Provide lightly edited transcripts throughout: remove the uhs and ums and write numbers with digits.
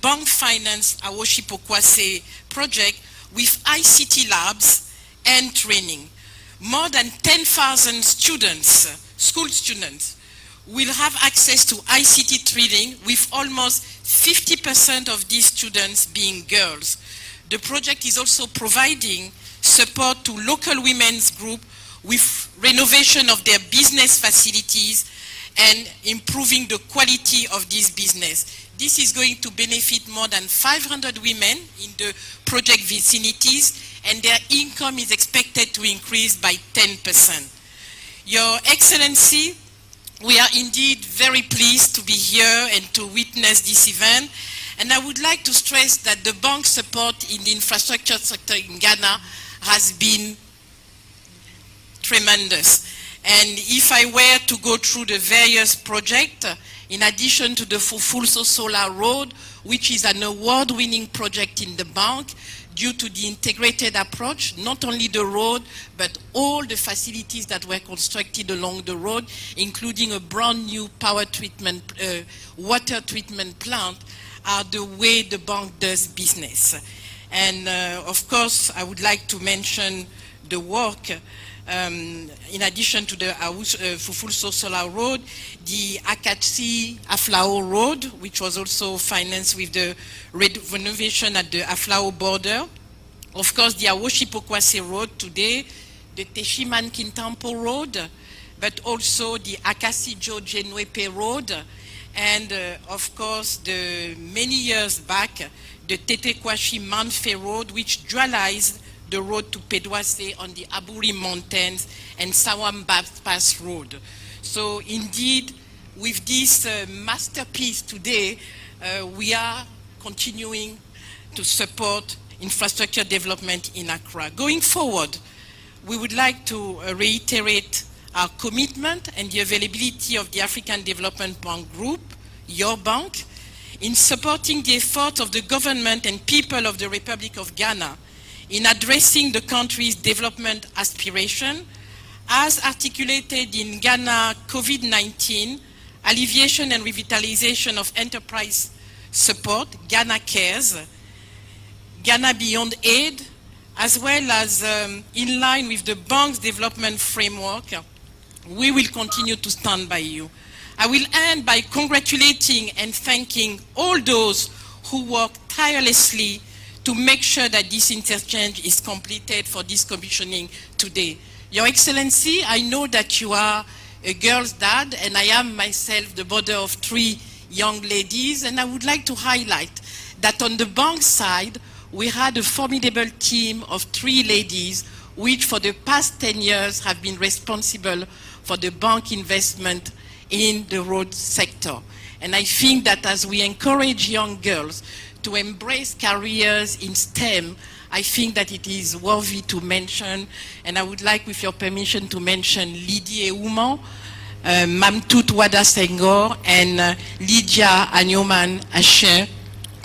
bank financed Awoshi Pokuase project with ICT labs and training. More than 10,000 students, school students, will have access to ICT training, with almost 50% of these students being girls. The project is also providing support to local women's groups with renovation of their business facilities and improving the quality of this business. This is going to benefit more than 500 women in the project vicinities, and their income is expected to increase by 10%. Your Excellency, we are indeed very pleased to be here and to witness this event. And I would like to stress that the bank support in the infrastructure sector in Ghana has been tremendous. And if I were to go through the various projects, in addition to the Fufulso Solar Road, which is an award-winning project in the bank, due to the integrated approach, not only the road, but all the facilities that were constructed along the road, including a brand new water treatment plant, are the way the bank does business. And of course, I would like to mention the work, in addition to the Fufulso Solar Road, the Akatsi Aflao Road, which was also financed with the renovation at the Aflao border. Of course, the Awoshi Pokuase Road today, the Teshiman Kintampo Road, but also the Akasi George Nwepe Road, and of course, many years back, the Tetekwashi Manfe Road, which dualized the road to Pedwase on the Aburi Mountains and Sawam Pass Road. So indeed, with this masterpiece today, we are continuing to support infrastructure development in Accra. Going forward, we would like to reiterate our commitment and the availability of the African Development Bank Group, your bank, in supporting the efforts of the government and people of the Republic of Ghana in addressing the country's development aspiration, as articulated in Ghana COVID-19, alleviation and revitalization of enterprise support, Ghana Cares, Ghana Beyond Aid, as well as in line with the bank's development framework. We will continue to stand by you. I will end by congratulating and thanking all those who work tirelessly to make sure that this interchange is completed for this commissioning today. Your Excellency, I know that you are a girl's dad, and I am myself the mother of 3 young ladies, and I would like to highlight that on the bank side, we had a formidable team of 3 ladies, which for the past 10 years have been responsible for the bank investment in the road sector. And I think that as we encourage young girls to embrace careers in STEM, I think that it is worthy to mention, and I would like, with your permission, to mention Lydie Euman, Mamtout Wada Senghor, and Lydia Agnoman Asher,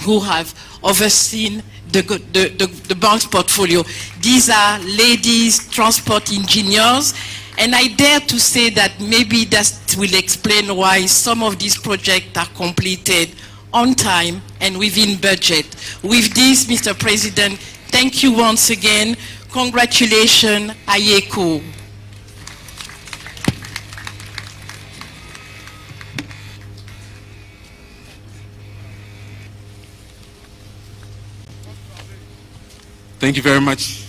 who have overseen the bank's portfolio. These are ladies transport engineers, and I dare to say that maybe that will explain why some of these projects are completed on time and within budget. With this, Mr. President, thank you once again. Congratulations, Ayeko. Thank you very much.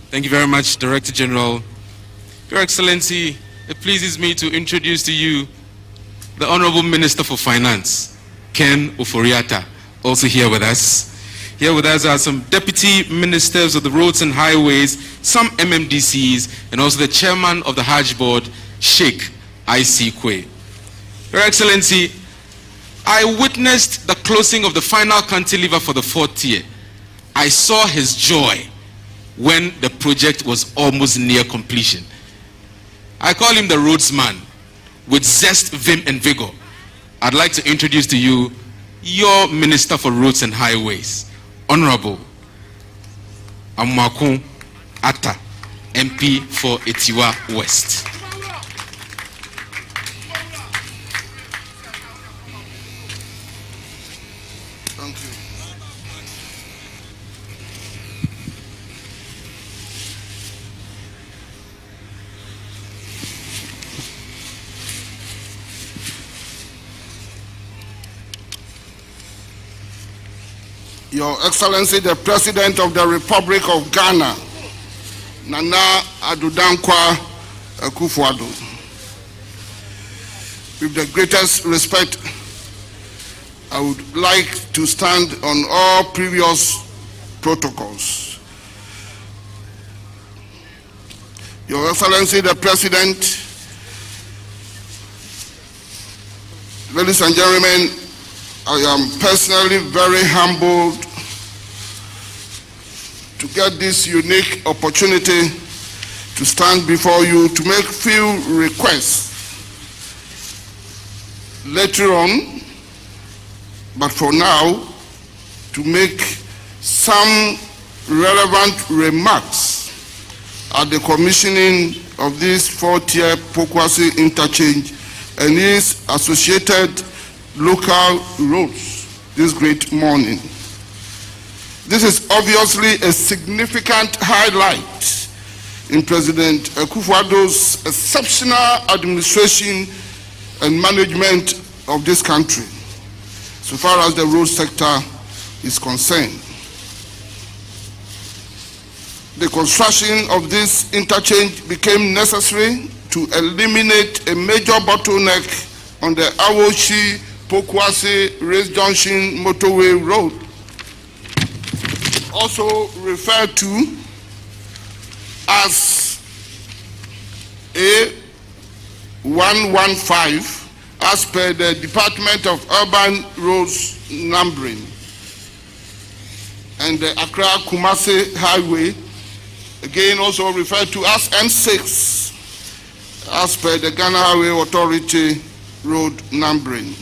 Thank you very much, Director General. Your Excellency, it pleases me to introduce to you the Honorable Minister for Finance, Ken Oforiatta, also here with us. Here with us are some Deputy Ministers of the Roads and Highways, some MMDCs, and also the Chairman of the Hajj Board, Sheikh I.C. Kwe. Your Excellency, I witnessed the closing of the final cantilever for the 4th year. I saw his joy when the project was almost near completion. I call him the roadsman with zest, vim, and vigor. I'd like to introduce to you your Minister for Roads and Highways, Honorable Amakun Atta, MP for Etiwa West. Thank you. Your Excellency, the President of the Republic of Ghana, Nana Addo Dankwa Akufo-Addo. With the greatest respect, I would like to stand on all previous protocols. Your Excellency, the President, ladies and gentlemen, I am personally very humbled to get this unique opportunity to stand before you to make few requests later on, but for now, to make some relevant remarks at the commissioning of this 4-tier Pokuase interchange and its associated local roads this great morning. This is obviously a significant highlight in President Akufo-Addo's exceptional administration and management of this country, so far as the road sector is concerned. The construction of this interchange became necessary to eliminate a major bottleneck on the Awoshi Pokuase Race Junction Motorway Road, also referred to as A115 as per the Department of Urban Roads numbering, and the Accra-Kumasi Highway, again also referred to as N6 as per the Ghana Highway Authority road numbering.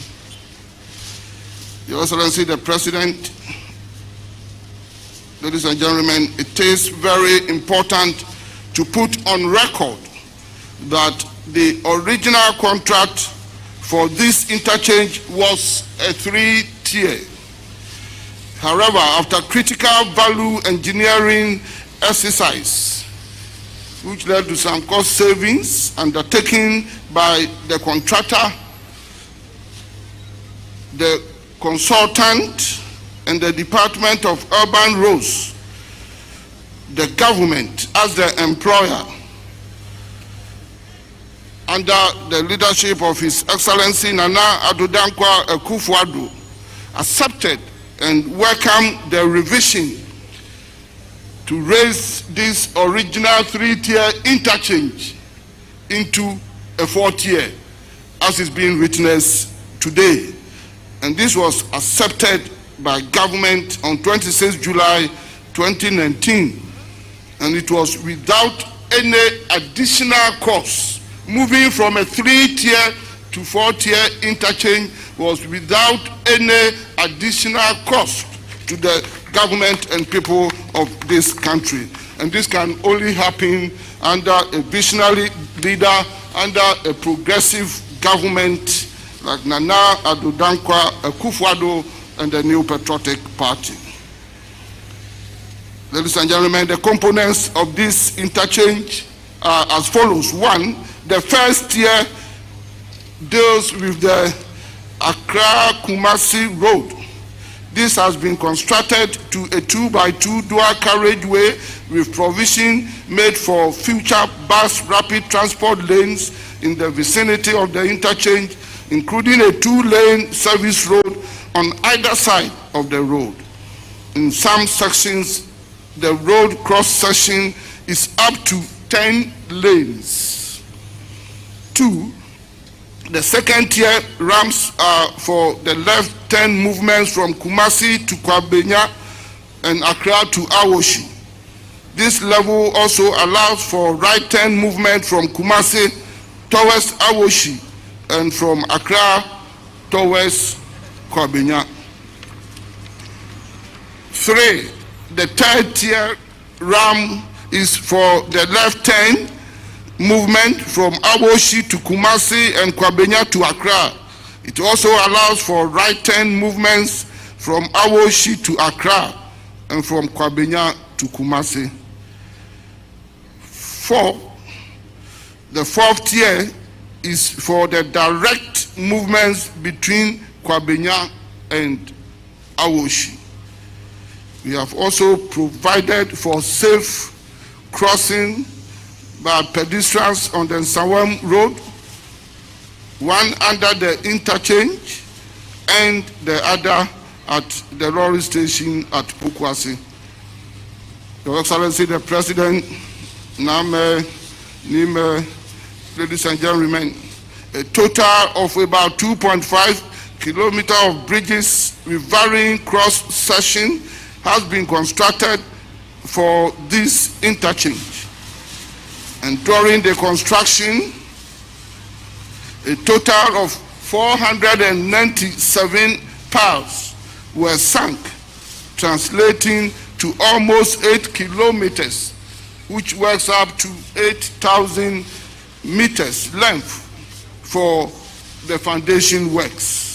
Your Excellency, the President, ladies and gentlemen, it is very important to put on record that the original contract for this interchange was a 3-tier. However, after critical value engineering exercise, which led to some cost savings undertaken by the contractor, the consultant, and the Department of Urban Roads, the government as the employer, under the leadership of His Excellency Nana Addo Dankwa Akufo-Addo, accepted and welcomed the revision to raise this original 3-tier interchange into a 4-tier, as is being witnessed today. And this was accepted by government on 26 July 2019, and it was without any additional cost. Moving from a 3-tier to 4-tier interchange was without any additional cost to the government and people of this country. And this can only happen under a visionary leader, under a progressive government like Nana Addo Dankwa Akufo-Addo and the New Patriotic Party. Ladies and gentlemen, the components of this interchange are as follows. One, the first tier deals with the Accra-Kumasi Road. This has been constructed to a 2x2 dual carriageway with provision made for future bus rapid transport lanes in the vicinity of the interchange, including a 2-lane service road on either side of the road. In some sections, the road cross-section is up to 10 lanes. 2, the second tier ramps are for the left turn movements from Kumasi to Kwabenya and Accra to Awoshi. This level also allows for right turn movement from Kumasi towards Awoshi and from Accra towards Kwabenya. 3, the third tier ramp is for the left turn movement from Awoshi to Kumasi and Kwabenya to Accra. It also allows for right turn movements from Awoshi to Accra, and from Kwabenya to Kumasi. 4. The 4th tier is for the direct movements between Kwabenya and Awoshi. We have also provided for safe crossing by pedestrians on the Nsawam Road, one under the Interchange and the other at the railway station at Pokuase. Your Excellency the President, Name, ladies and gentlemen, a total of about 2.5 kilometers of bridges with varying cross section has been constructed for this interchange. And during the construction, a total of 497 piles were sunk, translating to almost 8 kilometers, which works up to 8,000 meters length for the foundation works.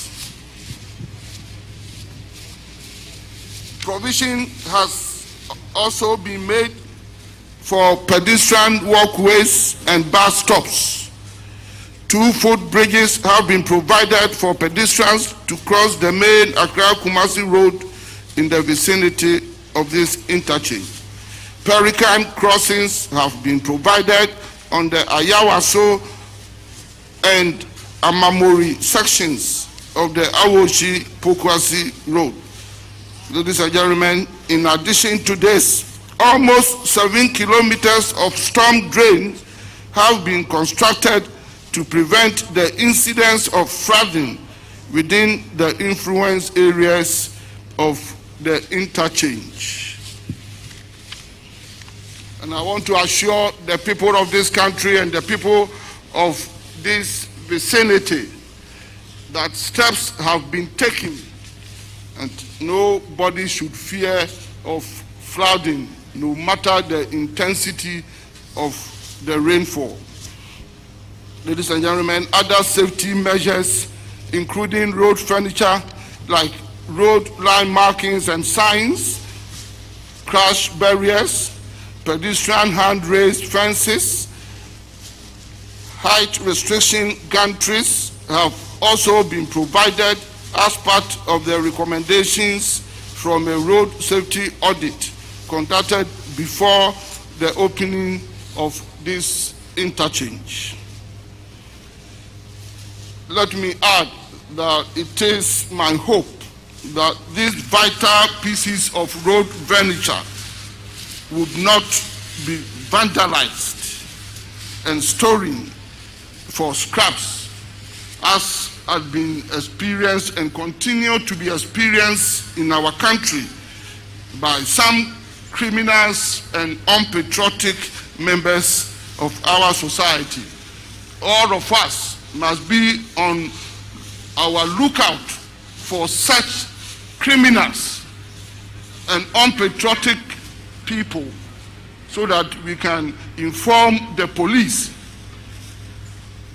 Provision has also been made for pedestrian walkways and bus stops. 2 footbridges have been provided for pedestrians to cross the main Accra-Kumasi Road in the vicinity of this interchange. Pelican crossings have been provided on the Ayawaso and Amamori sections of the Awoshi Pokuase Road. Ladies and gentlemen, in addition to this, almost 7 kilometers of storm drains have been constructed to prevent the incidence of flooding within the influence areas of the interchange. And I want to assure the people of this country and the people of this vicinity that steps have been taken and nobody should fear of flooding, no matter the intensity of the rainfall. Ladies and gentlemen, other safety measures, including road furniture like road line markings and signs, crash barriers, pedestrian hand-raised fences, height restriction gantries have also been provided as part of the recommendations from a road safety audit conducted before the opening of this interchange. Let me add that it is my hope that these vital pieces of road furniture would not be vandalized and storing for scraps as has been experienced and continue to be experienced in our country by some criminals and unpatriotic members of our society. All of us must be on our lookout for such criminals and unpatriotic people so that we can inform the police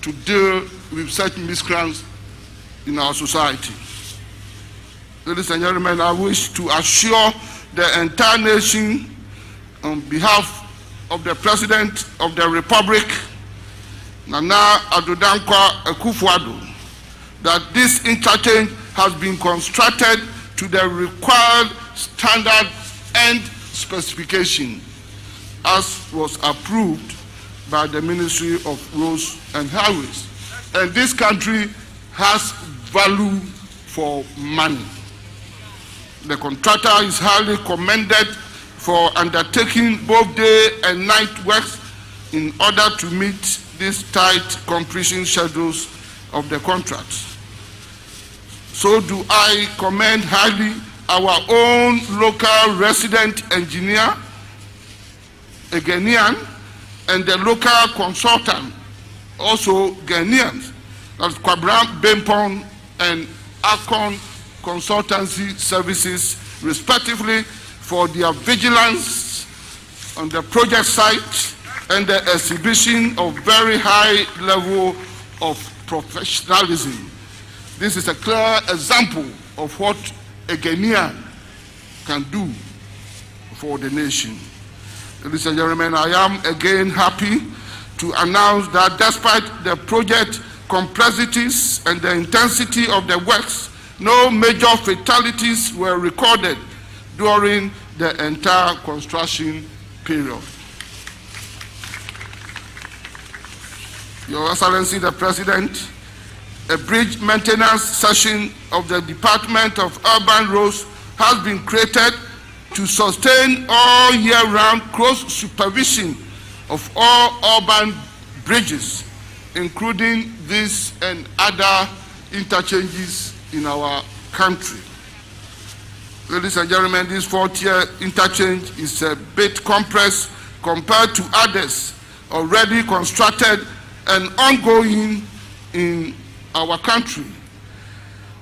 to deal with such miscreants in our society. Ladies and gentlemen, I wish to assure the entire nation on behalf of the President of the Republic, Nana Addo Dankwa Akufo-Addo, that this interchange has been constructed to the required standard and specification as was approved by the Ministry of Roads and Highways. And this country has value for money. The contractor is highly commended for undertaking both day and night works in order to meet these tight completion schedules of the contract. So do I commend highly our own local resident engineer, a Ghanaian, and the local consultant, also Ghanaians, that's Kwabra Bempong and Akon Consultancy Services, respectively, for their vigilance on the project site and the exhibition of very high level of professionalism. This is a clear example of what a Ghanaian can do for the nation. Ladies and gentlemen, I am again happy to announce that despite the project complexities and the intensity of the works, no major fatalities were recorded during the entire construction period. Your Excellency the President, a bridge maintenance session of the Department of Urban Roads has been created to sustain all year-round close supervision of all urban bridges, including this and other interchanges in our country. Ladies and gentlemen, this 4-tier interchange is a bit compressed compared to others already constructed and ongoing in our country.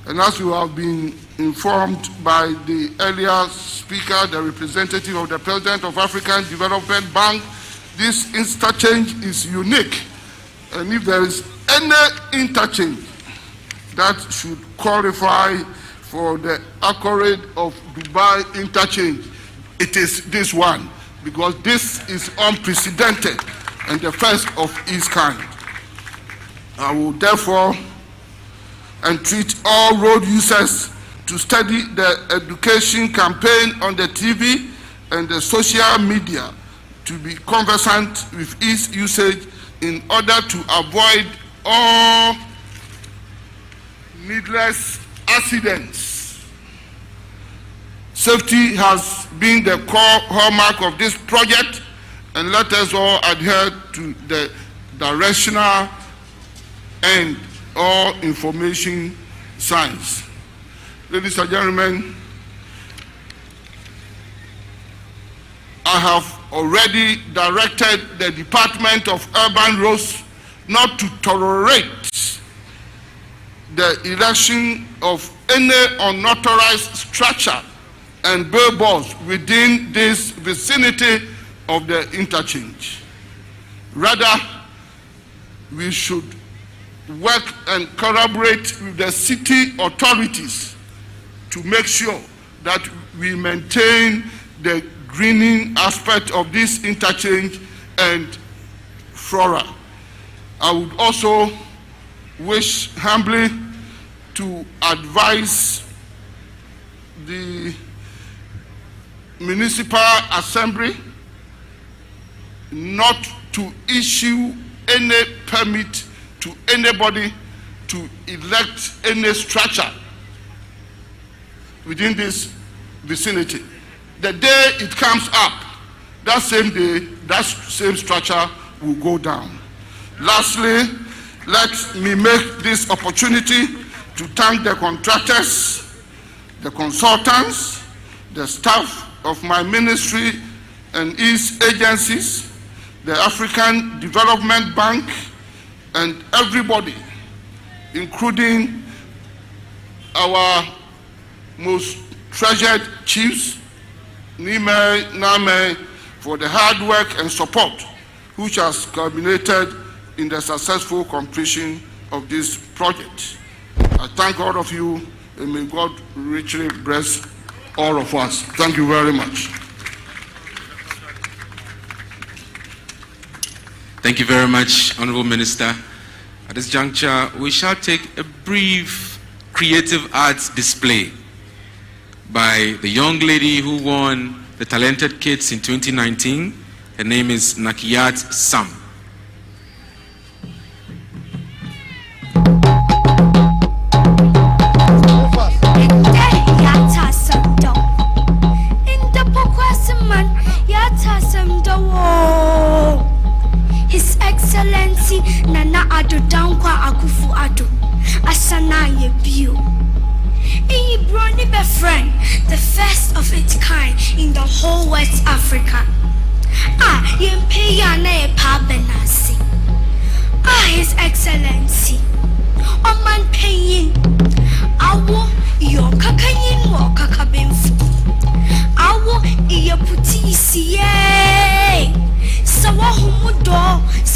And as you have been informed by the earlier speaker, the representative of the President of African Development Bank, this interchange is unique. And if there is any interchange that should qualify for the accolade of Dubai interchange, it is this one, because this is unprecedented and the first of its kind. I will therefore entreat all road users to study the education campaign on the TV and the social media to be conversant with its usage in order to avoid all needless accidents. Safety has been the core hallmark of this project, and let us all adhere to the directional and all information signs. Ladies and gentlemen, I have already directed the Department of Urban Roads not to tolerate the erection of any unauthorized structure and billboards within this vicinity of the interchange. Rather, we should work and collaborate with the city authorities to make sure that we maintain the greening aspect of this interchange and flora. I would also wish humbly to advise the Municipal Assembly not to issue any permit to anybody to erect any structure within this vicinity. The day it comes up, that same day, that same structure will go down. Lastly, let me make this opportunity to thank the contractors, the consultants, the staff of my ministry and its agencies, the African Development Bank, and everybody, including our most treasured chiefs, Nime, Name, for the hard work and support which has culminated in the successful completion of this project. I thank all of you, and may God richly bless all of us. Thank you very much. Thank you very much, Honorable Minister. At this juncture, we shall take a brief creative arts display by the young lady who won the Talented Kids in 2019. Her name is Nakiyat Sam. His Excellency Nana Ado Dankwa Akufu Ado Asana Yebiu. Iyi Brony Befriend, the first of its kind in the whole West Africa. Yempe Yana Epa Benasi. His Excellency Oman Payin Awo Yo Kakayin Wo Kakabinfu Awo Iya Puti Isiye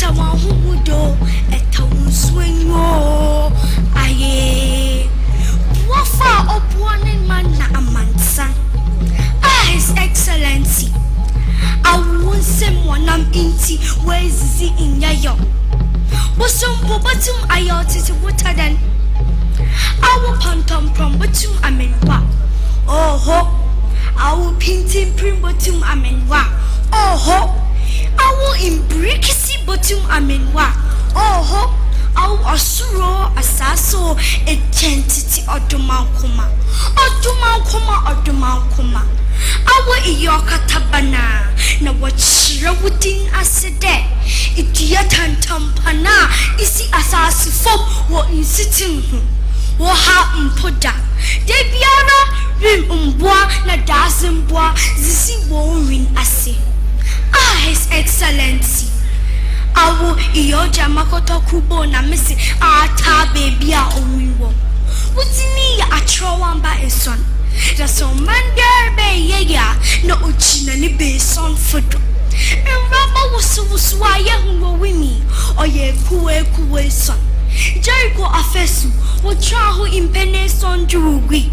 Sawahumudo, Etawunswenyo, aye. Wafa opwanin man na ways is in yayo. Wasum bobatum ayot to water than our pantom from batum amenwa. Oh ho, our painting prim batum amenwa. Oh ho, our imbricasi batum amenwa. Oh ho, our asuro asaso identity odumankuma. Odumankuma. Awa iyoka tabana na wachira wudin asede idiya tantampana isi asasi fom wo insitin wo ha mpoda debiara rim mbwa na dazimbwa zisi wo win ase. His Excellency awo iyoja makoto kubo na misi ata baby a owiwo wutini ya atrowamba eson. That's so man there be ya no uchina ni be son fodo. And Rama was why young winnie or ye kuwe son. Jericho afesu wo traho impene son juwi.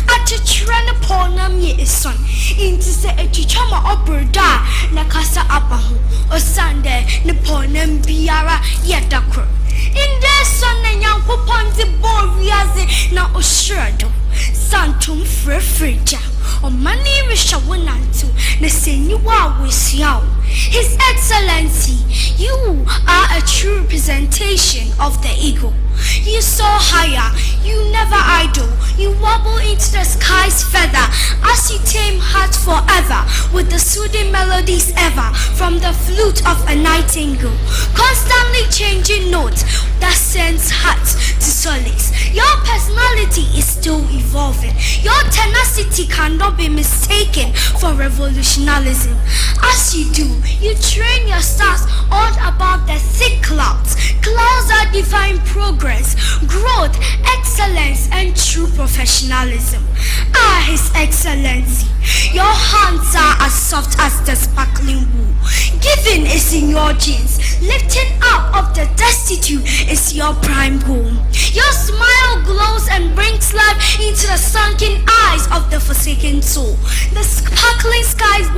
Atichran upon nam ye son. Into say a chichama opera na casa apahu or Sunday niponem biara yedakro. In their son and young ponzi boriaze na oshrado. Santum frefreja or money rishawunantu na senyuwa wisyaw. His Excellency, you are a true representation of the eagle. You soar higher, you never idle. You wobble into the sky's feather as you tame hearts forever with the soothing melodies ever from the flute of a nightingale. Constantly changing notes that sends hearts to solace. Your personality is still evolving. Your tenacity cannot be mistaken for revolutionarism. As you do, you train your stars all above the thick clouds. Clouds are divine progress, growth, excellence, and true professionalism. His Excellency, your hands are as soft as the sparkling wool. Giving is in your genes. Lifting up of the destitute is your prime goal. Your smile glows and brings life into the sunken eyes of the forsaken soul. The sparkling skies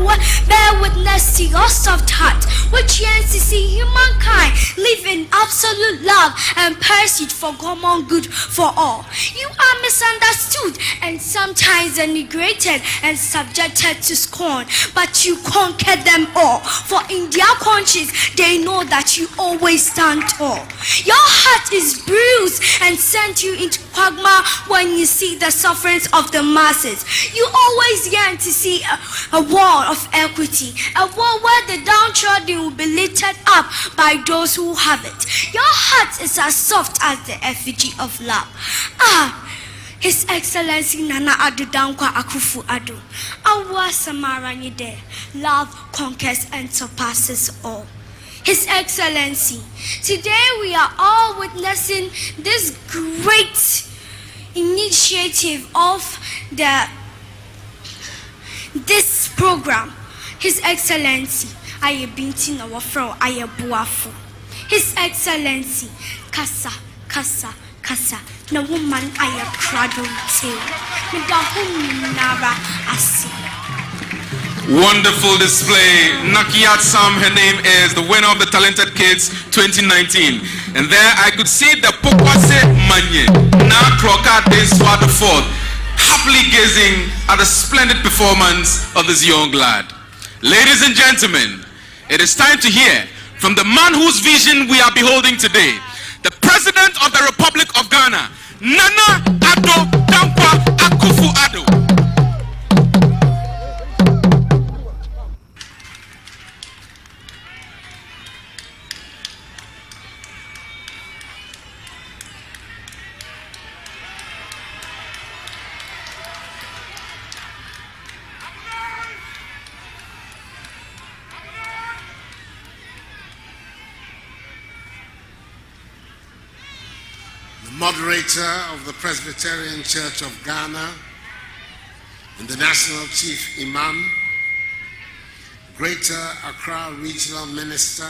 bear witness to your soft heart, which yearns to see humankind live in absolute love and pursuit for common good for all. You are misunderstood and sometimes denigrated and subjected to scorn, but you conquer them all. For in their conscience, they know that you always stand tall. Your heart is bruised and sent you into quagmire when you see the sufferings of the masses. You always yearn to see a world of equity, a world where the downtrodden will be lifted up by those who have it. Your heart is as soft as the effigy of love. His Excellency Nana Addo Dankwa Akufo-Addo. Awa Samaranye de. Love conquers and surpasses all. His Excellency, today we are all witnessing this great initiative of this program. His Excellency, Aye Binti na wafro Aye Buafo. His Excellency, Kasa. Na woman Aye Prado Tail. Nara Asi. Wonderful display. Nakiat Sam, her name is the winner of the Talented Kids 2019. And there I could see the Pokuase Manye, now Clocker Deswa the Fourth, happily gazing at the splendid performance of this young lad. Ladies and gentlemen, it is time to hear from the man whose vision we are beholding today, the President of the Republic of Ghana, Nana Addo Dankwa Akufo-Addo. Moderator of the Presbyterian Church of Ghana and the National Chief Imam, Greater Accra Regional Minister,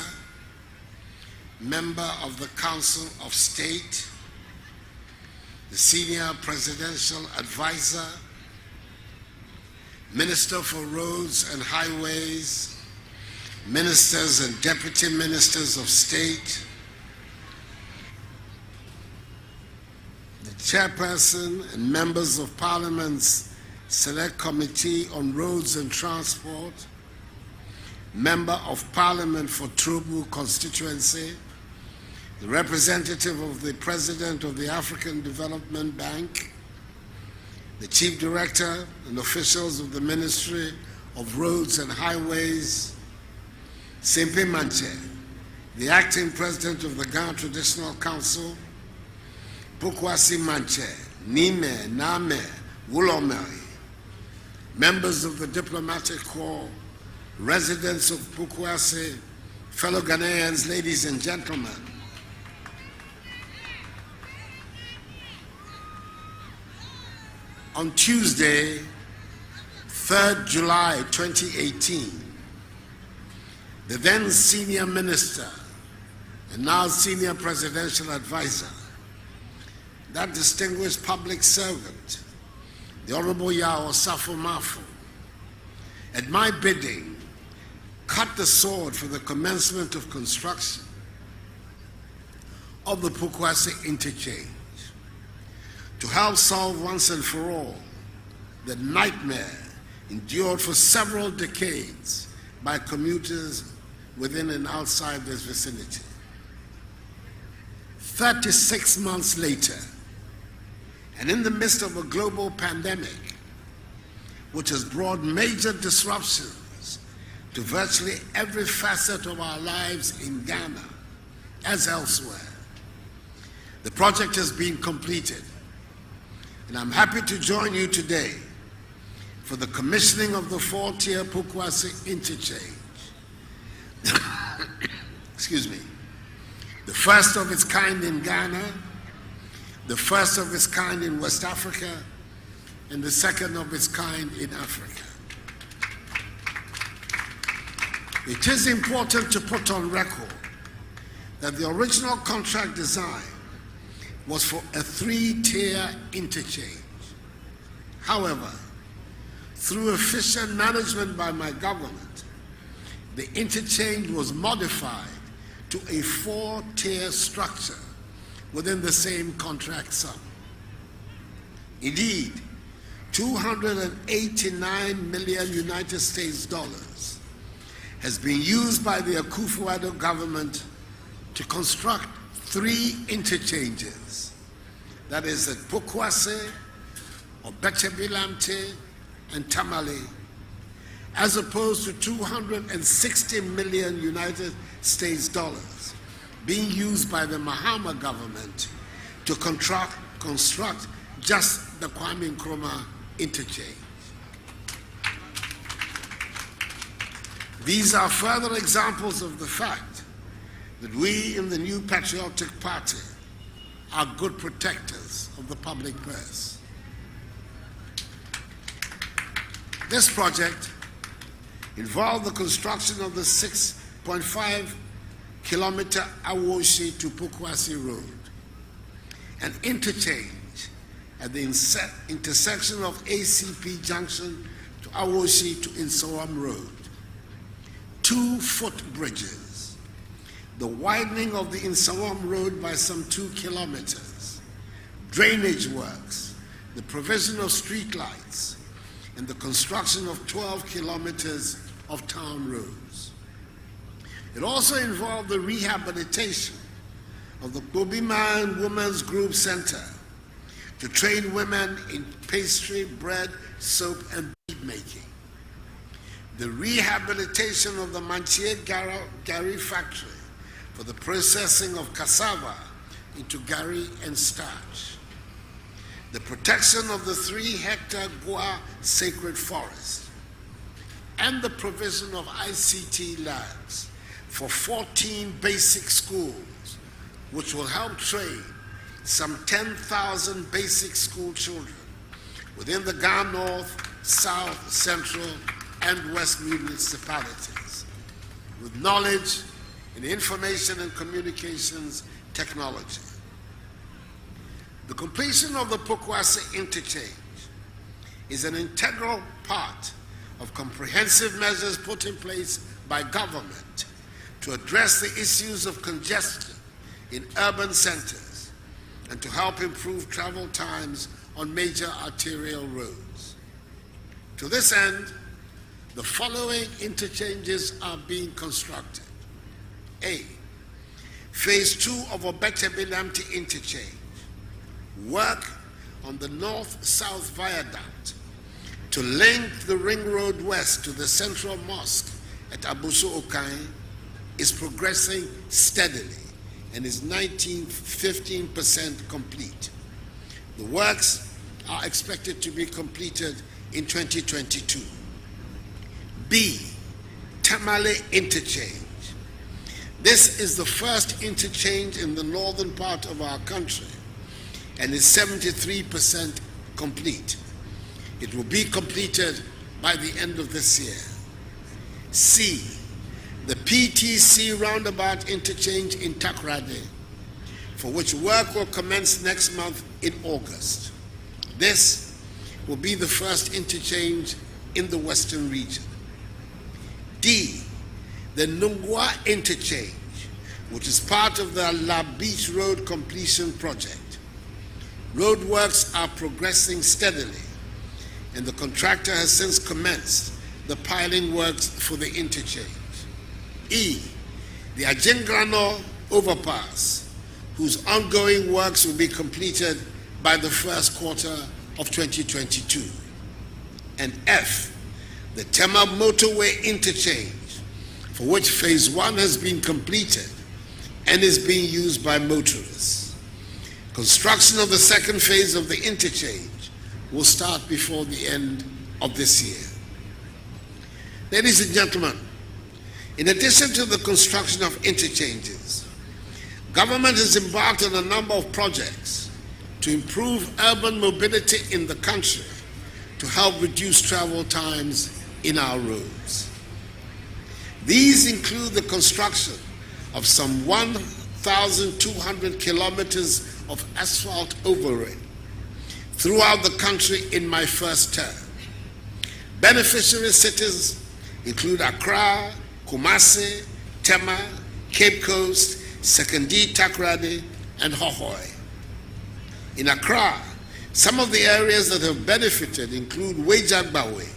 Member of the Council of State, the Senior Presidential Advisor, Minister for Roads and Highways, ministers and deputy ministers of state, the chairperson and members of Parliament's Select Committee on Roads and Transport, Member of Parliament for Trobu constituency, the representative of the President of the African Development Bank, the Chief Director and officials of the Ministry of Roads and Highways, Sempe Manche, the Acting President of the Ghana Traditional Council, Pokuase Manche, Nime, Name, Wulomeri, members of the Diplomatic Corps, residents of Pokuase, fellow Ghanaians, ladies and gentlemen. On Tuesday, 3rd July 2018, the then senior minister and now senior presidential advisor, that distinguished public servant, the Honorable Yao Safo Mafu, at my bidding, cut the sword for the commencement of construction of the Pokuase Interchange to help solve once and for all the nightmare endured for several decades by commuters within and outside this vicinity. 36 months later, and in the midst of a global pandemic, which has brought major disruptions to virtually every facet of our lives in Ghana, as elsewhere, the project has been completed. And I'm happy to join you today for the commissioning of the 4-tier Pokuase Interchange. Excuse me. The first of its kind in Ghana, the first of its kind in West Africa, and the second of its kind in Africa. It is important to put on record that the original contract design was for a 3-tier interchange. However, through efficient management by my government, the interchange was modified to a 4-tier structure within the same contract sum. Indeed, 289 million United States dollars has been used by the Akufo-Addo government to construct 3 interchanges, that is at Pokuase, Obechebilamte, and Tamale, as opposed to 260 million United States dollars being used by the Mahama government to construct just the Kwame Nkrumah interchange. These are further examples of the fact that we in the new patriotic party are good protectors of the public purse. This project involved the construction of the 6.5 kilometer Awoshi to Pokuase Road, an interchange at the intersection of ACP Junction to Awoshi to Insawam Road, 2 footbridges, the widening of the Insawam Road by some 2 kilometers, drainage works, the provision of street lights, and the construction of 12 kilometers of town roads. It also involved the rehabilitation of the Bobiman Women's Group Center to train women in pastry, bread, soap, and bead making. The rehabilitation of the Manchie Gari factory for the processing of cassava into gari and starch. The protection of the 3-hectare Goa sacred forest, and the provision of ICT labs for 14 basic schools, which will help train some 10,000 basic school children within the Ghana North, South, Central, and West municipalities with knowledge in information and communications technology. The completion of the Pokuase Interchange is an integral part of comprehensive measures put in place by government to address the issues of congestion in urban centers and to help improve travel times on major arterial roads. To this end, the following interchanges are being constructed. A. Phase 2 of Obete-Bilamti Interchange. Work on the north-south viaduct to link the Ring Road West to the Central Mosque at Aboso Okai is progressing steadily and is 15% complete. The works are expected to be completed in 2022. B. Tamale Interchange. This is the first interchange in the northern part of our country and is 73% complete. It will be completed by the end of this year. C. The PTC roundabout interchange in Takoradi, for which work will commence next month in August. This will be the first interchange in the Western region. D. The Nungwa Interchange, which is part of the La Beach Road completion project. Roadworks are progressing steadily, and the contractor has since commenced the piling works for the interchange. E. The Ajengrano Overpass, whose ongoing works will be completed by the first quarter of 2022. And F. The Tema Motorway Interchange, for which phase 1 has been completed and is being used by motorists. Construction of the second phase of the interchange will start before the end of this year. Ladies and gentlemen, in addition to the construction of interchanges, government has embarked on a number of projects to improve urban mobility in the country to help reduce travel times in our roads. These include the construction of some 1,200 kilometers of asphalt overlay throughout the country in my first term. Beneficiary cities include Accra, Kumasi, Tema, Cape Coast, Sekondi, Takoradi, and Hohoe. In Accra, some of the areas that have benefited include Wejagbawe,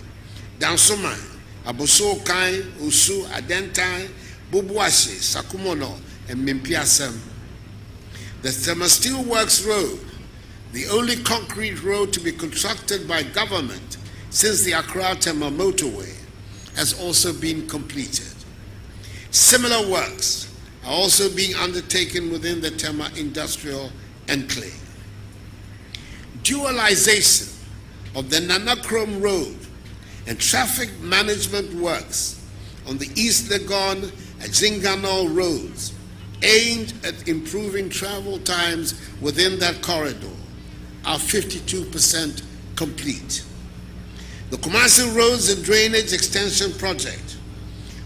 Dansoma, Aboso Okai, Usu, Adentai, Pokuase, Sakumono, and Mimpiasem. The Tema Steelworks Road, the only concrete road to be constructed by government since the Accra-Tema motorway, has also been completed. Similar works are also being undertaken within the Tema Industrial Enclave. Dualization of the Nanakrom Road and traffic management works on the East Legon and Zingano roads aimed at improving travel times within that corridor are 52% complete. The Kumasi Roads and Drainage Extension Project,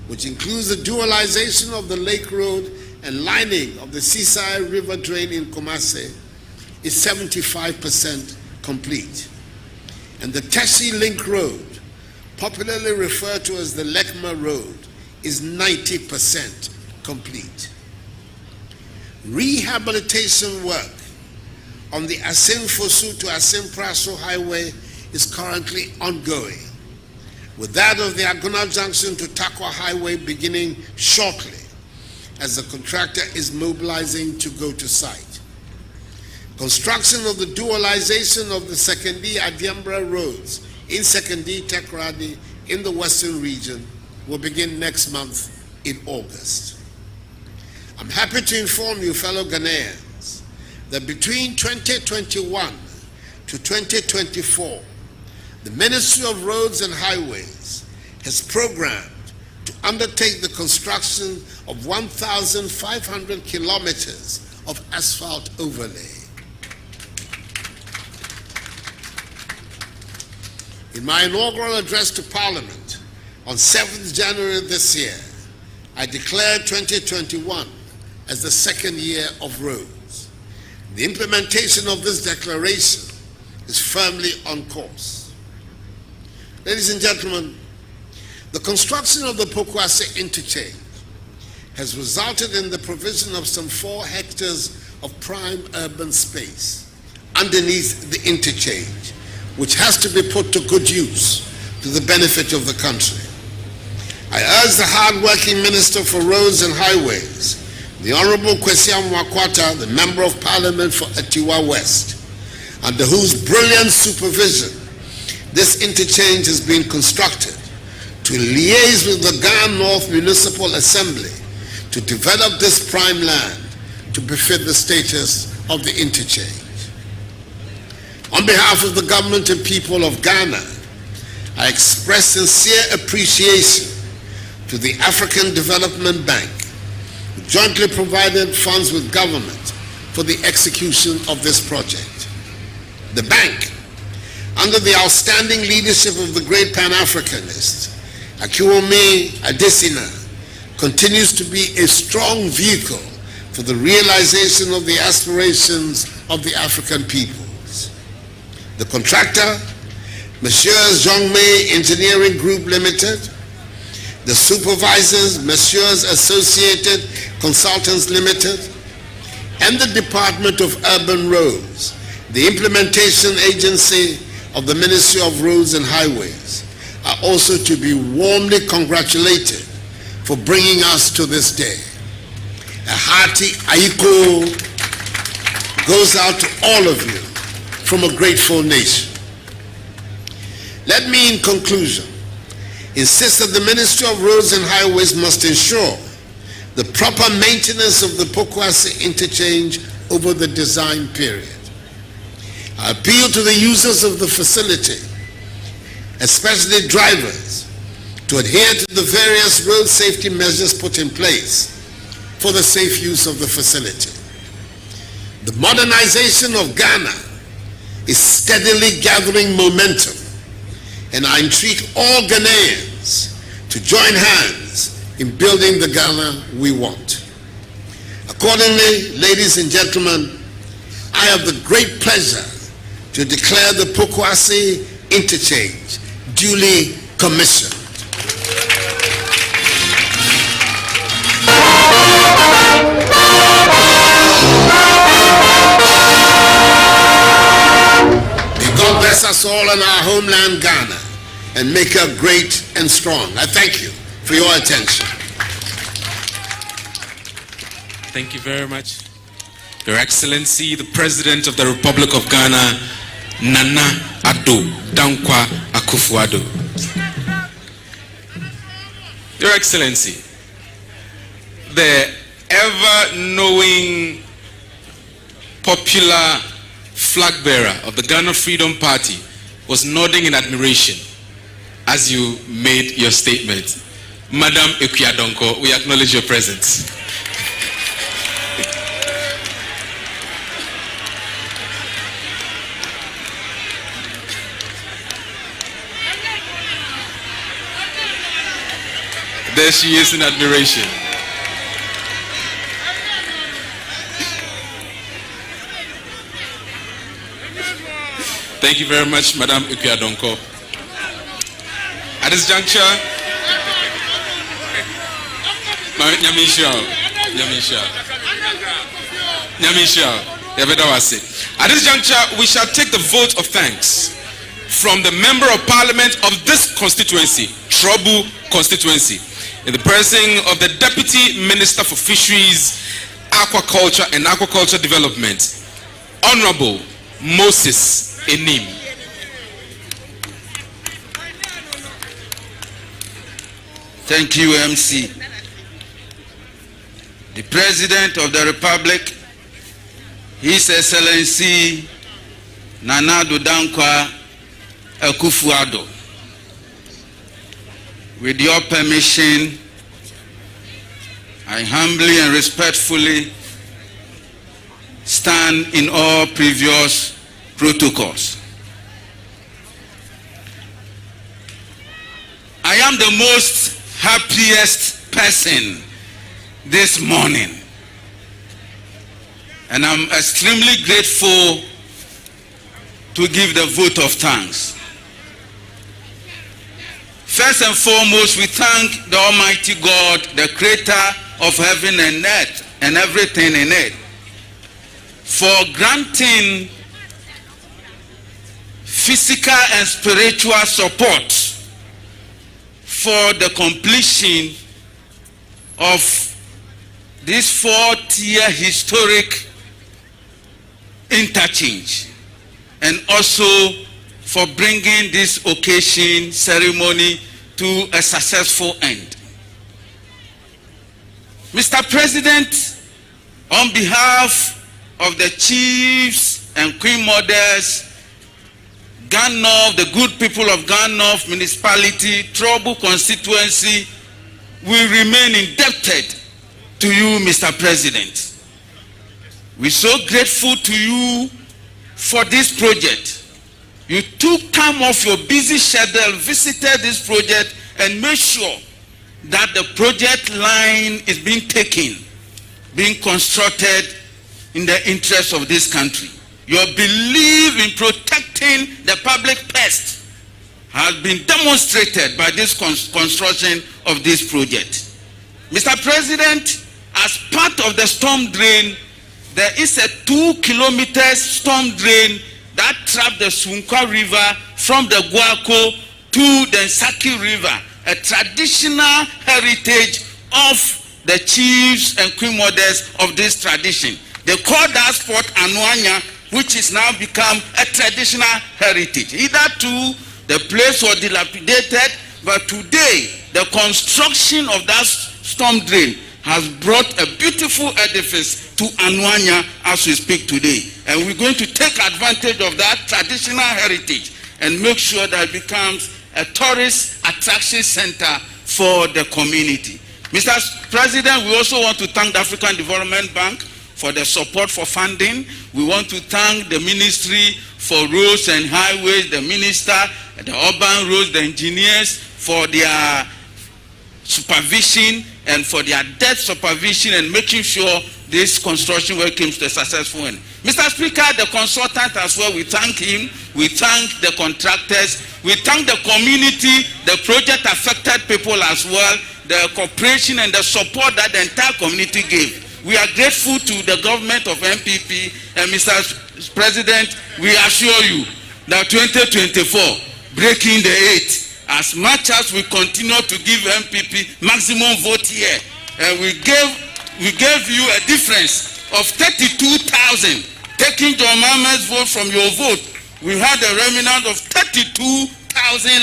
which includes the dualization of the Lake Road and lining of the Seaside River Drain in Kumasi, is 75% complete. And the Teshi Link Road, popularly referred to as the Lekma Road, is 90% complete. Rehabilitation work on the Asin-Fosu to Asin-Praso Highway is currently ongoing, with that of the Aguna Junction to Takwa Highway beginning shortly as the contractor is mobilizing to go to site. Construction of the dualization of the Sekondi Adiambra roads in Sekondi Takoradi in the Western region will begin next month in August. I'm happy to inform you, fellow Ghanaians, that between 2021 to 2024, the Ministry of Roads and Highways has programmed to undertake the construction of 1,500 kilometers of asphalt overlay. In my inaugural address to Parliament on 7th January this year, I declared 2021 as the second year of roads. The implementation of this declaration is firmly on course. Ladies and gentlemen, The construction of the Pokuase Interchange has resulted in the provision of some 4 hectares of prime urban space underneath the interchange, which has to be put to good use to the benefit of the country. I urge the hard-working Minister for Roads and Highways, the Honorable Kwesi Amwakwata, the Member of Parliament for Atiwa West, under whose brilliant supervision this interchange has been constructed, to liaise with the Ghana North Municipal Assembly to develop this prime land to befit the status of the interchange. On behalf of the government and people of Ghana, I express sincere appreciation to the African Development Bank, who jointly provided funds with government for the execution of this project. The bank, under the outstanding leadership of the great Pan-Africanist, Akiwumi Adesina, continues to be a strong vehicle for the realization of the aspirations of the African peoples. The contractor, Messieurs Zhongmei Engineering Group Limited, the supervisors, Messieurs Associated Consultants Limited, and the Department of Urban Roads, the implementation agency of the Ministry of Roads and Highways, are also to be warmly congratulated for bringing us to this day. A hearty aiko goes out to all of you from a grateful nation. Let me, in conclusion, insist that the Ministry of Roads and Highways must ensure the proper maintenance of the Pokuase interchange over the design period. I appeal to the users of the facility, especially drivers, to adhere to the various road safety measures put in place for the safe use of the facility. The modernization of Ghana is steadily gathering momentum, and I entreat all Ghanaians to join hands in building the Ghana we want. Accordingly, ladies and gentlemen, I have the great pleasure to declare the Pokuase Interchange duly commissioned. May God bless us all in our homeland Ghana and make her great and strong. I thank you for your attention. Thank you very much. Your Excellency, the President of the Republic of Ghana, Nana Addo Dankwa Akufo-Addo. Your Excellency, the ever-knowing popular flag bearer of the Ghana Freedom Party was nodding in admiration as you made your statement. Madam Ekuadonko, we acknowledge your presence. There she is in admiration. Thank you very much, Madam Ekuadonko. At this juncture, at this juncture, we shall take the vote of thanks from the Member of Parliament of this constituency, Trobu constituency, in the person of the Deputy Minister for Fisheries, Aquaculture and Aquaculture Development, Honorable Moses Enim. Thank you, MC. The President of the Republic, His Excellency Nana Addo Dankwa Akufo-Addo. With your permission, I humbly and respectfully stand in all previous protocols. I am the most happiest person this morning, and I'm extremely grateful to give the vote of thanks. First and foremost, we thank the Almighty God, the creator of heaven and earth and everything in it, for granting physical and spiritual support for the completion of this 4-tier historic interchange, and also for bringing this occasion ceremony to a successful end. Mr. President, on behalf of the chiefs and queen mothers, Ghana, the good people of Ghana municipality, Trouble constituency, we remain indebted to you, Mr. President. We're so grateful to you for this project. You took time off your busy schedule, visited this project, and made sure that the project line is being taken, being constructed in the interest of this country. Your belief in protecting the public pest has been demonstrated by this construction of this project. Mr. President, as part of the storm drain, there is a 2-kilometer storm drain that trapped the Sunkwa River from the Guaco to the Nsaki River, a traditional heritage of the chiefs and queen mothers of this tradition. They call that spot Anuanya, which is now become a traditional heritage. Hitherto, the place was dilapidated, but today, the construction of that storm drain has brought a beautiful edifice to Anuanya as we speak today. And we're going to take advantage of that traditional heritage and make sure that it becomes a tourist attraction center for the community. Mr. President, we also want to thank the African Development Bank for the support for funding. We want to thank the Ministry for Roads and Highways, the Minister, the Urban Roads, the engineers for their supervision and for their depth supervision and making sure this construction work comes to a successful end. Mr. Speaker, the consultant as well, we thank him, we thank the contractors, we thank the community, the project affected people as well, the cooperation and the support that the entire community gave. We are grateful to the government of MPP, and Mr. President, we assure you that 2024, breaking the 8, as much as we continue to give MPP maximum vote here, we gave you a difference of 32,000. Taking John Mama's vote from your vote, we had a remnant of 32,000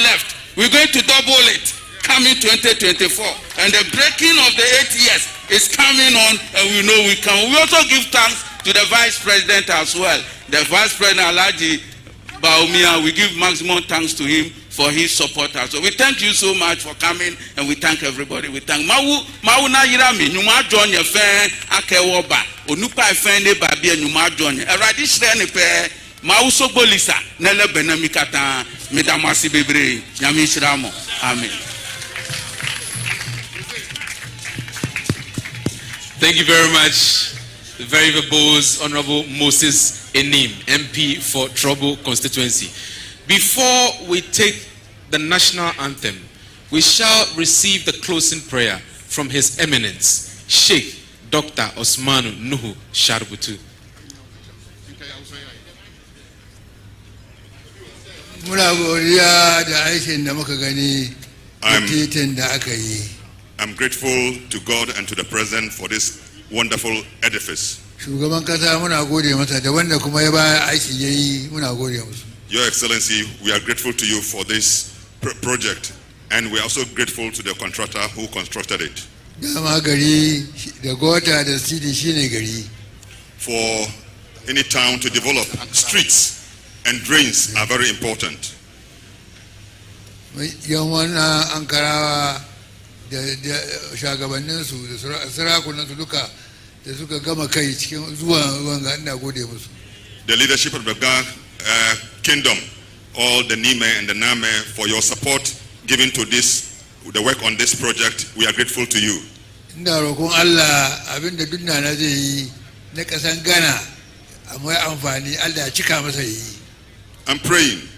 left. We're going to double it coming 2024. And the breaking of the 8 years is coming on, and we know we can. We also give thanks to the Vice President as well. The Vice President, Alhaji Baumia, we give maximum thanks to him for his support as well. We thank you so much for coming, and we thank everybody. We thank Mau na yirami nyuma join your fan akewoba onupa fan ne babi nyuma join eradi shre ne pe Mau so bolisa nele benamikata medamasi bebre nyami shiramo. Amen. Thank you very much, the very verbose Honorable Moses Enim, MP for Trouble constituency. Before we take the national anthem, we shall receive the closing prayer from His Eminence, Sheikh Dr. Osmanu Nuhu Sharbutu. I'm grateful to God and to the President for this wonderful edifice. Your Excellency, we are grateful to you for this project, and we are also grateful to the contractor who constructed it. For any town to develop, streets and drains are very important. The leadership of the kingdom, all the Nime and the Name, for your support given to this, the work on this project. We are grateful to you. I'm praying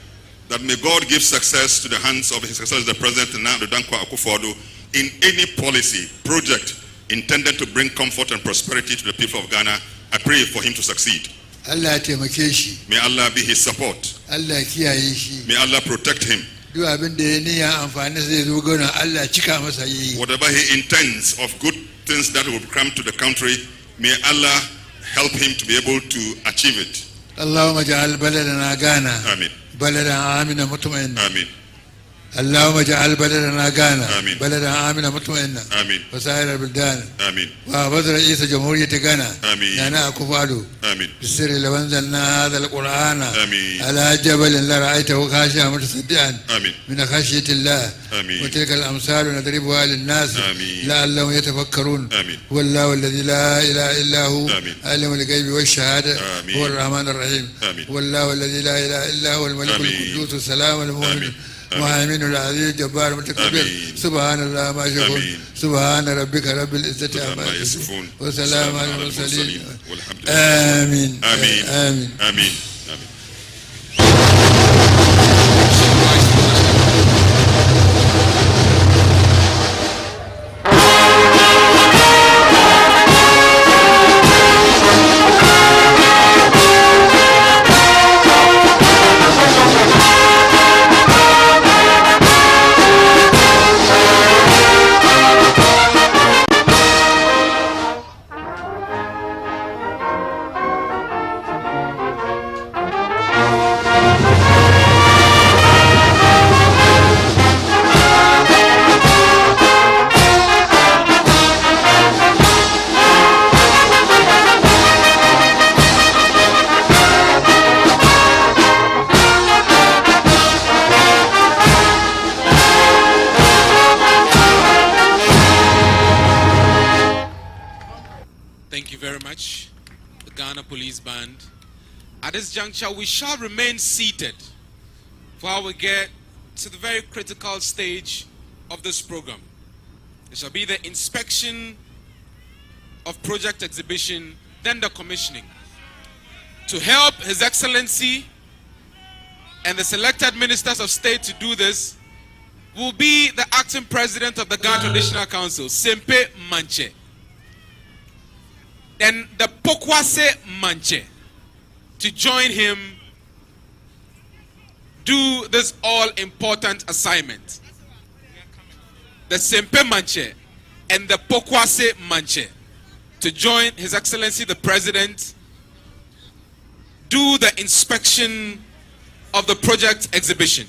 that may God give success to the hands of His Excellency the President Nana Addo Dankwa Akufo-Addo in any policy, project intended to bring comfort and prosperity to the people of Ghana. I pray for him to succeed. Allah taimake shi. May Allah be his support. Allah kiyaye shi. May Allah protect him. Duk abin da ya niyya amfani zai zo gona Allah cika masa yi. Whatever he intends of good things that will come to the country, may Allah help him to be able to achieve it. Allahumma ja'al baladana Ghana. Amin. بلدا آمنا مطمئنا. آمين. اللهم اجعل بلدنا غانا آمين. بلدا آمنا مطمئنا. آمين. وسائر البلدان. آمين. وعبد رئيس جمهورية غانا. آمين. نانا أكفو-أدو. آمين. بالسر لو أنزلنا هذا القرآن. آمين. على جبل لرأيته خاشعا متصدعا. آمين. من خشية الله. آمين. وتلك الأمثال نضربها للناس. آمين. لعلهم يتفكرون. آمين. هو الله الذي لا إله إلا هو. آمين. عالم الغيب والشهادة. آمين. هو الرحمن الرحيم. آمين. هو الله الذي لا إله إلا هو الملك القدوس السلام المؤمن المهيمن العزيز الجبار المتكبر. سبحان الله ما يشركون. سبحان ربك رب العزة عما يصفون وسلام على المرسلين والحمد لله. آمين آمين. آمين آمين. Police Band. At this juncture, we shall remain seated while we get to the very critical stage of this program. It shall be the inspection of project exhibition, then the commissioning. To help His Excellency and the selected ministers of state to do this will be the acting president of the Ghana Traditional Council, Sempe Manche. Then the Pokuase Manche to join him do this all-important assignment. The Sempe Manche and the Pokuase Manche to join His Excellency the President, do the inspection of the project exhibition.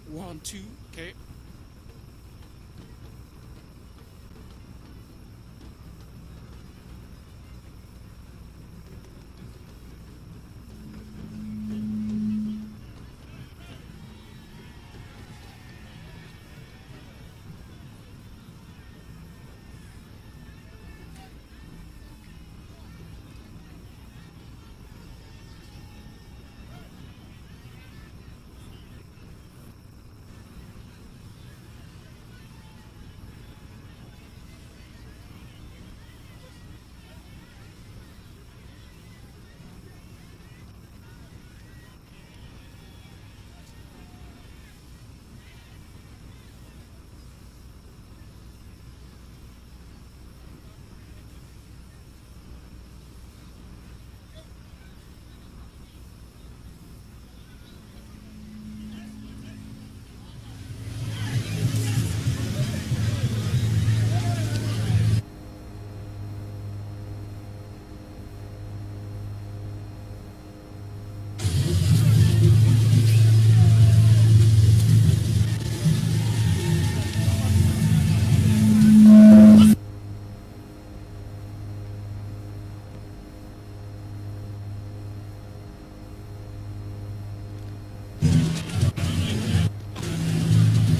One, two, okay.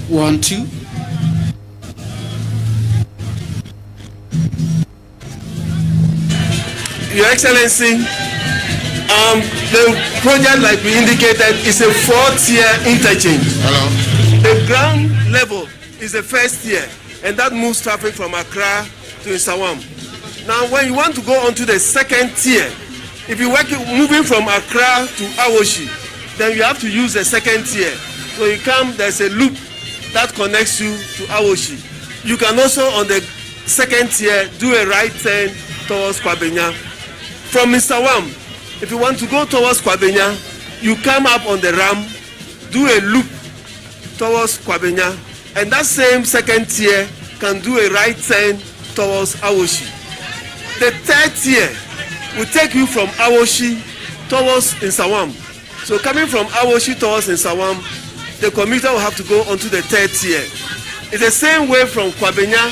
One, two. Your Excellency, the project, like we indicated, is a 4-tier interchange. Hello. The ground level is the first tier, and that moves traffic from Accra to Isawam. Now, when you want to go onto the second tier, if you're moving from Accra to Awoshi, then you have to use the second tier. So you come, there's a loop that connects you to Awoshi. You can also, on the second tier, do a right turn towards Kwabenya. From Mr. Wam, if you want to go towards Kwabenya, you come up on the ramp, do a loop towards Kwabenya, and that same second tier can do a right turn towards Awoshi. The third tier will take you from Awoshi towards Nsawam. So coming from Awoshi towards Nsawam, the commuter will have to go onto the third tier. It's the same way from Kwabenya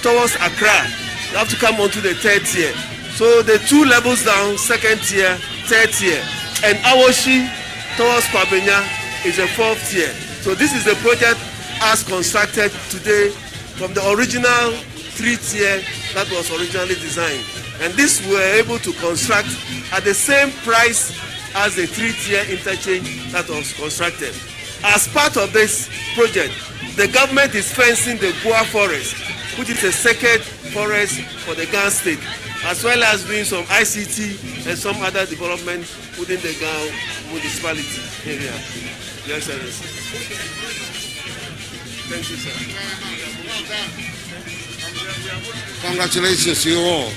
towards Accra. You have to come onto the third tier. So the 2 levels down, second tier, third tier. And Awoshi towards Kwabenya is a 4th tier. So this is the project as constructed today from the original 3-tier that was originally designed. And this we were able to construct at the same price as the 3-tier interchange that was constructed. As part of this project, the government is fencing the Goa forest, which is a sacred forest for the Ghana state, as well as doing some ICT and some other development within the Ghana municipality area. Your Excellency. Thank you, sir. Congratulations, you all.